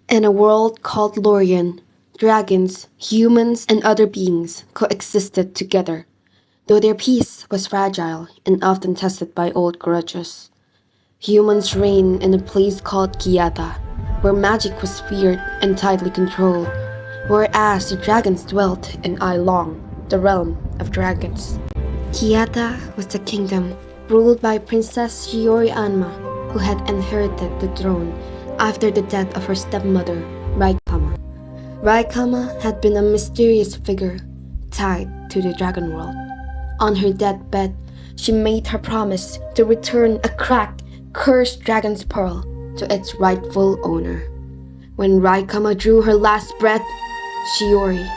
In a world called Lorien, dragons, humans, and other beings coexisted together, though their peace was fragile and often tested by old grudges. Humans reigned in a place called Kiata, where magic was feared and tightly controlled, whereas the dragons dwelt in Ailong, the realm of dragons. Kiata was the kingdom ruled by Princess Shiori Anma, who had inherited the throne after the death of her stepmother, Raikama. Raikama had been a mysterious figure tied to the dragon world. On her deathbed, she made her promise to return a cracked, cursed dragon's pearl to its rightful owner. When Raikama drew her last breath, Shiori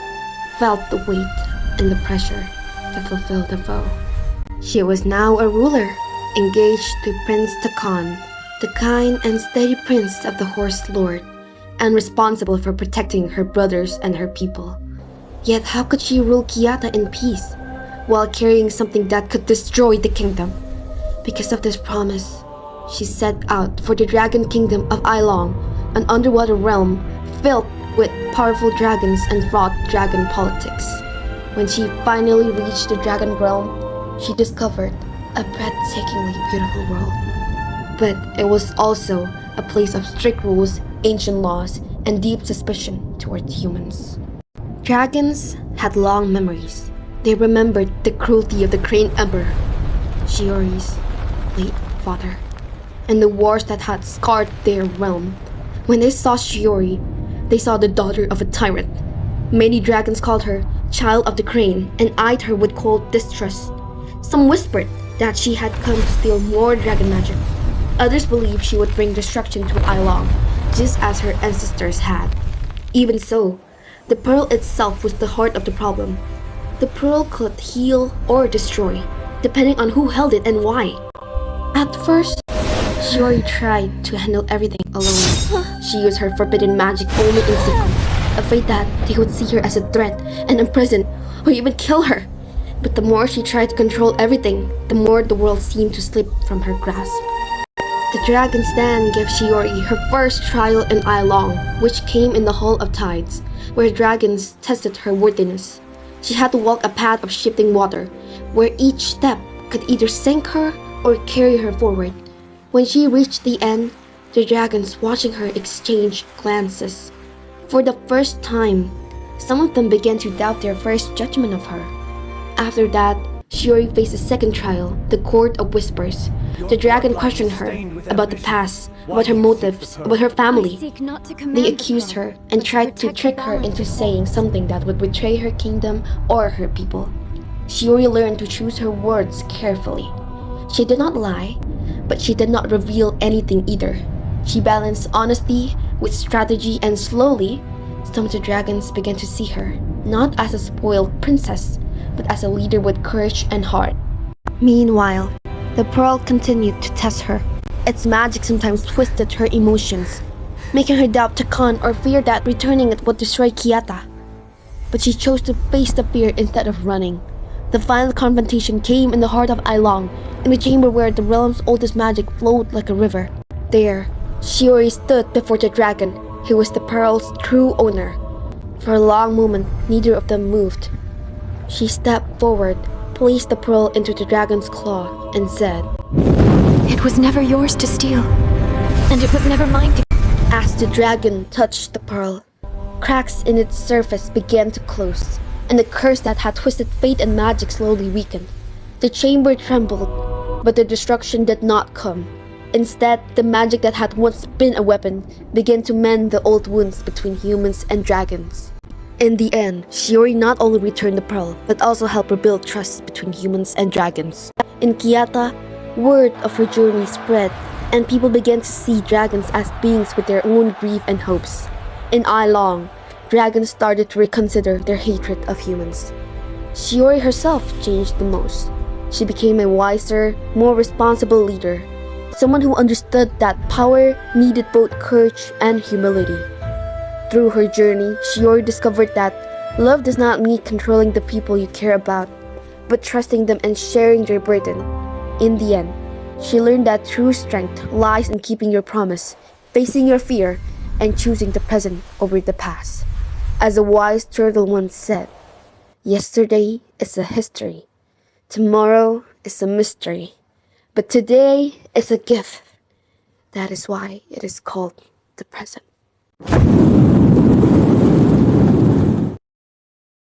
felt the weight and the pressure to fulfill the vow. She was now a ruler, engaged to Prince Takan, the kind and steady prince of the Horse Lord, and responsible for protecting her brothers and her people. Yet how could she rule Kiata in peace, while carrying something that could destroy the kingdom? Because of this promise, she set out for the Dragon Kingdom of Ailong, an underwater realm filled with powerful dragons and fraught dragon politics. When she finally reached the dragon realm, she discovered a breathtakingly beautiful world. But it was also a place of strict rules, ancient laws, and deep suspicion towards humans. Dragons had long memories. They remembered the cruelty of the Crane Emperor, Shiori's late father, and the wars that had scarred their realm. When they saw Shiori, they saw the daughter of a tyrant. Many dragons called her Child of the Crane and eyed her with cold distrust. Some whispered that she had come to steal more dragon magic. Others believed she would bring destruction to Ailong, just as her ancestors had. Even so, the pearl itself was the heart of the problem. The pearl could heal or destroy, depending on who held it and why. At first, Shiori tried to handle everything alone. She used her forbidden magic only in secret, afraid that they would see her as a threat and imprison or even kill her. But the more she tried to control everything, the more the world seemed to slip from her grasp. The dragons then gave Shiori her first trial in Ailong, which came in the Hall of Tides, where dragons tested her worthiness. She had to walk a path of shifting water, where each step could either sink her or carry her forward. When she reached the end, the dragons watching her exchanged glances. For the first time, some of them began to doubt their first judgment of her. After that, Shiori faced a second trial, the Court of Whispers. The dragon questioned her about the past, about her motives, about her family. They accused her and tried to trick her into saying something that would betray her kingdom or her people. Shiori learned to choose her words carefully. She did not lie, but she did not reveal anything either. She balanced honesty with strategy, and slowly, some of the dragons began to see her, not as a spoiled princess, but as a leader with courage and heart. Meanwhile, the pearl continued to test her. Its magic sometimes twisted her emotions, making her doubt Takan or fear that returning it would destroy Kiata. But she chose to face the fear instead of running. The final confrontation came in the heart of Ailong, in the chamber where the realm's oldest magic flowed like a river. There, Shiori stood before the dragon, who was the pearl's true owner. For a long moment, neither of them moved. She stepped forward, placed the pearl into the dragon's claw, and said, "It was never yours to steal, and it was never mine to..." As the dragon touched the pearl, cracks in its surface began to close, and the curse that had twisted fate and magic slowly weakened. The chamber trembled, but the destruction did not come. Instead, the magic that had once been a weapon began to mend the old wounds between humans and dragons. In the end, Shiori not only returned the pearl, but also helped rebuild trust between humans and dragons. In Kiata, word of her journey spread, and people began to see dragons as beings with their own grief and hopes. In Ailong, dragons started to reconsider their hatred of humans. Shiori herself changed the most. She became a wiser, more responsible leader, someone who understood that power needed both courage and humility. Through her journey, Shiori discovered that love does not mean controlling the people you care about, but trusting them and sharing their burden. In the end, she learned that true strength lies in keeping your promise, facing your fear, and choosing the present over the past. As a wise turtle once said, yesterday is a history, tomorrow is a mystery, but today is a gift. That is why it is called the present.